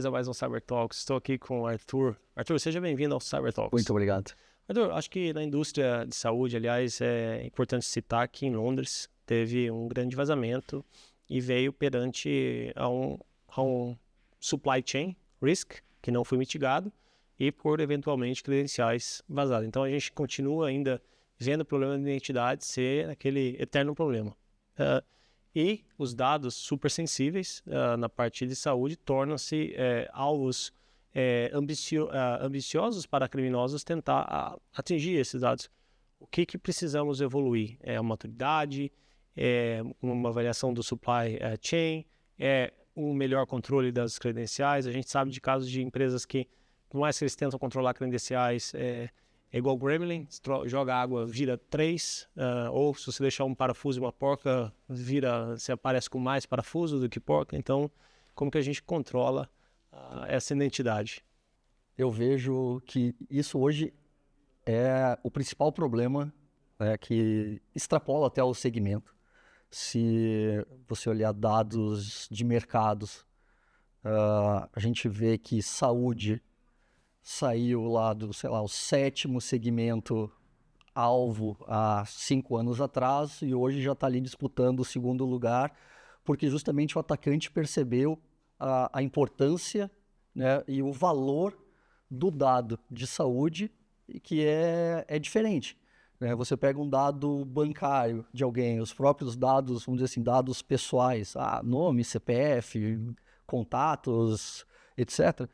a mais um Cyber Talks. Estou aqui com o Arthur. Arthur, seja bem-vindo ao Cyber Talks. Muito obrigado. Arthur, acho que na indústria de saúde, aliás, é importante citar que em Londres teve um grande vazamento e veio perante a um supply chain risk que não foi mitigado e por eventualmente credenciais vazados. Então a gente continua ainda vendo o problema de identidade ser aquele eterno problema. E os dados super sensíveis na parte de saúde tornam-se alvos ambiciosos para criminosos tentar atingir esses dados. O que precisamos evoluir? É a maturidade, uma avaliação do supply chain, um melhor controle das credenciais. A gente sabe de casos de empresas que, por mais que eles tentam controlar credenciais, é igual Gremlin, joga água, vira 3, ou se você deixar um parafuso e uma porca, você aparece com mais parafuso do que porca. Então, como que a gente controla essa identidade? Eu vejo que isso hoje é o principal problema, que extrapola até o segmento. Se você olhar dados de mercados, a gente vê que saúde saiu lá do, sei lá, o 7º segmento alvo há 5 anos atrás e hoje já está ali disputando o 2º lugar, porque justamente o atacante percebeu a importância, né, e o valor do dado de saúde, que é diferente. Você pega um dado bancário de alguém, os próprios dados, vamos dizer assim, dados pessoais, nome, CPF, contatos, etc.,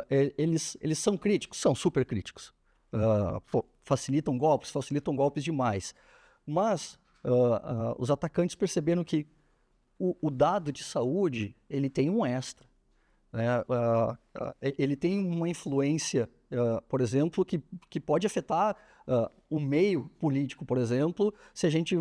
eles são críticos, são super críticos. Facilitam golpes demais. Mas os atacantes perceberam que o dado de saúde, ele tem um extra. Ele tem uma influência, por exemplo, que pode afetar o meio político, por exemplo, se a gente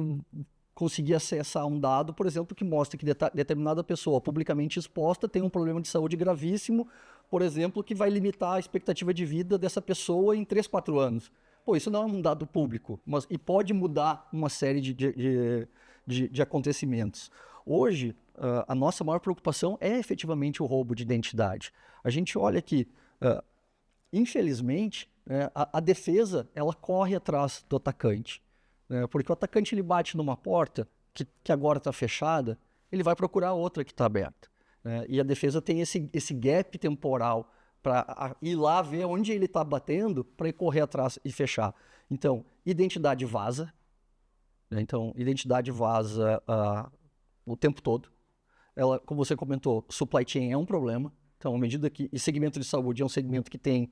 conseguir acessar um dado, por exemplo, que mostra que determinada pessoa publicamente exposta tem um problema de saúde gravíssimo, por exemplo, que vai limitar a expectativa de vida dessa pessoa em 3, 4 anos. Isso não é um dado público, e pode mudar uma série de acontecimentos. Hoje, a nossa maior preocupação é efetivamente o roubo de identidade. A gente olha que, infelizmente, a defesa ela corre atrás do atacante. Porque o atacante ele bate numa porta que agora está fechada, ele vai procurar outra que está aberta. E a defesa tem esse gap temporal para ir lá ver onde ele está batendo para ir correr atrás e fechar. Então, identidade vaza. Identidade vaza o tempo todo. Ela, como você comentou, supply chain é um problema. Então, à medida que... E segmento de saúde é um segmento que tem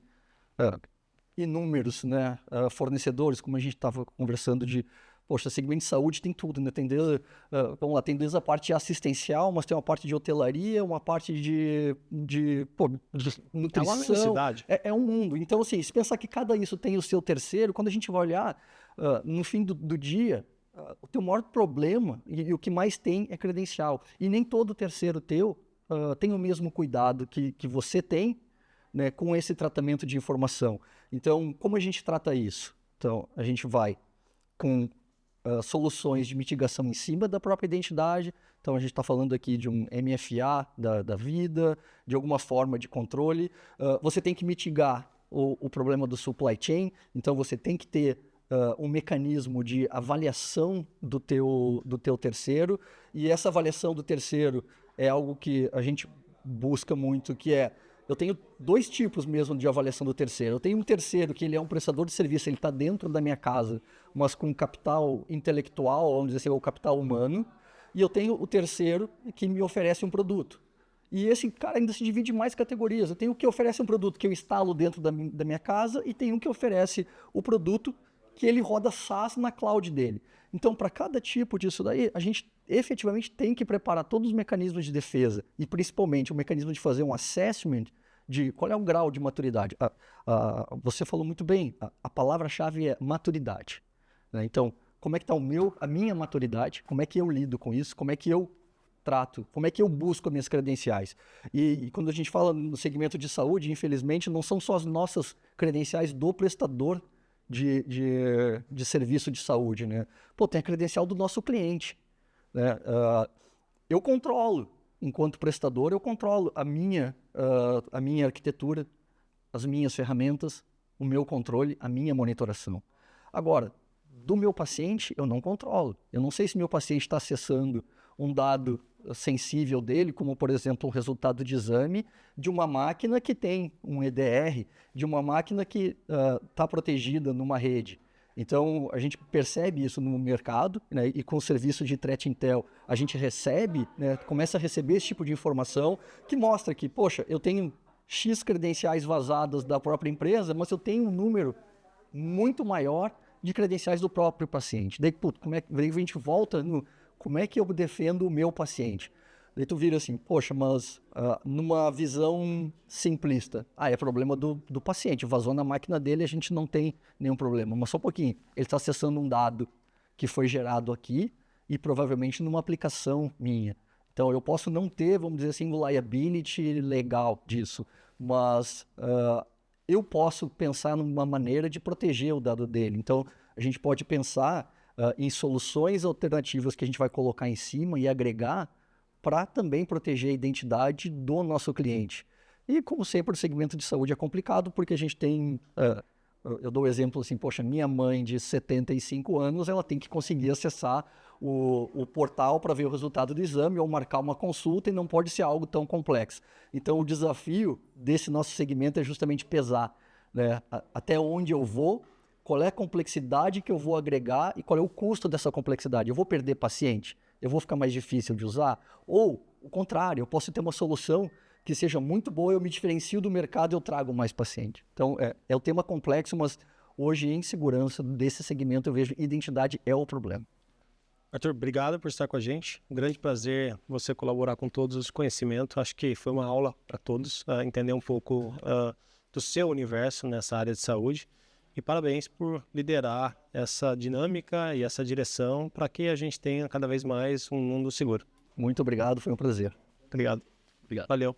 inúmeros, fornecedores, como a gente estava conversando de... Poxa, segmento de saúde tem tudo, né? Vamos lá, tem desde a parte assistencial, mas tem uma parte de hotelaria, uma parte de nutrição. É uma necessidade. É um mundo. Então, assim, se pensar que cada isso tem o seu terceiro, quando a gente vai olhar, no fim do dia, o teu maior problema e o que mais tem é credencial. E nem todo terceiro teu tem o mesmo cuidado que você tem, né, com esse tratamento de informação. Então, como a gente trata isso? Então, a gente vai com soluções de mitigação em cima da própria identidade. Então, a gente está falando aqui de um MFA da vida, de alguma forma de controle. Você tem que mitigar o problema do supply chain, então você tem que ter um mecanismo de avaliação do teu terceiro, e essa avaliação do terceiro é algo que a gente busca muito, que eu tenho 2 tipos mesmo de avaliação do terceiro. Eu tenho um terceiro que ele é um prestador de serviço, ele está dentro da minha casa, mas com capital intelectual, vamos dizer assim, ou capital humano, e eu tenho o terceiro que me oferece um produto. E esse cara ainda se divide em mais categorias. Eu tenho o que oferece um produto que eu instalo dentro da minha casa, e tem um que oferece o produto que ele roda SaaS na cloud dele. Então, para cada tipo disso daí, a gente efetivamente tem que preparar todos os mecanismos de defesa, e principalmente o mecanismo de fazer um assessment de qual é o grau de maturidade. Você falou muito bem, a palavra-chave é maturidade. Então, como é que está a minha maturidade, como é que eu lido com isso, como é que eu trato, como é que eu busco as minhas credenciais. E quando a gente fala no segmento de saúde, infelizmente, não são só as nossas credenciais do prestador de serviço de saúde, né? Tem a credencial do nosso cliente, né? Eu controlo enquanto prestador, eu controlo a minha arquitetura, as minhas ferramentas, o meu controle, a minha monitoração. Agora, do meu paciente, eu não controlo. Eu não sei se meu paciente está acessando um dado sensível dele, como, por exemplo, um resultado de exame de uma máquina que tem um EDR, de uma máquina que está protegida numa rede. Então, a gente percebe isso no mercado, né, e com o serviço de Threat Intel, a gente recebe, né, começa a receber esse tipo de informação que mostra que, poxa, eu tenho X credenciais vazadas da própria empresa, mas eu tenho um número muito maior de credenciais do próprio paciente. Daí, daí a gente volta no como é que eu defendo o meu paciente. Daí tu vira assim, poxa, mas numa visão simplista, é problema do paciente, vazou na máquina dele, a gente não tem nenhum problema. Mas só um pouquinho, ele está acessando um dado que foi gerado aqui e provavelmente numa aplicação minha. Então eu posso não ter, vamos dizer assim, liability legal disso, mas eu posso pensar numa maneira de proteger o dado dele. Então a gente pode pensar em soluções alternativas que a gente vai colocar em cima e agregar para também proteger a identidade do nosso cliente. E, como sempre, o segmento de saúde é complicado, porque a gente tem... eu dou o exemplo assim, poxa, minha mãe de 75 anos, ela tem que conseguir acessar o portal para ver o resultado do exame ou marcar uma consulta, e não pode ser algo tão complexo. Então, o desafio desse nosso segmento é justamente pesar, né, até onde eu vou, qual é a complexidade que eu vou agregar e qual é o custo dessa complexidade. Eu vou perder paciente? Eu vou ficar mais difícil de usar? Ou, o contrário, eu posso ter uma solução que seja muito boa, eu me diferencio do mercado e eu trago mais paciente. Então, é um tema complexo, mas hoje, em segurança desse segmento, eu vejo identidade é o problema. Arthur, obrigado por estar com a gente. Um grande prazer você colaborar com todos os conhecimentos. Acho que foi uma aula para todos, entender um pouco do seu universo nessa área de saúde. E parabéns por liderar essa dinâmica e essa direção para que a gente tenha cada vez mais um mundo seguro. Muito obrigado, foi um prazer. Obrigado. Obrigado. Valeu.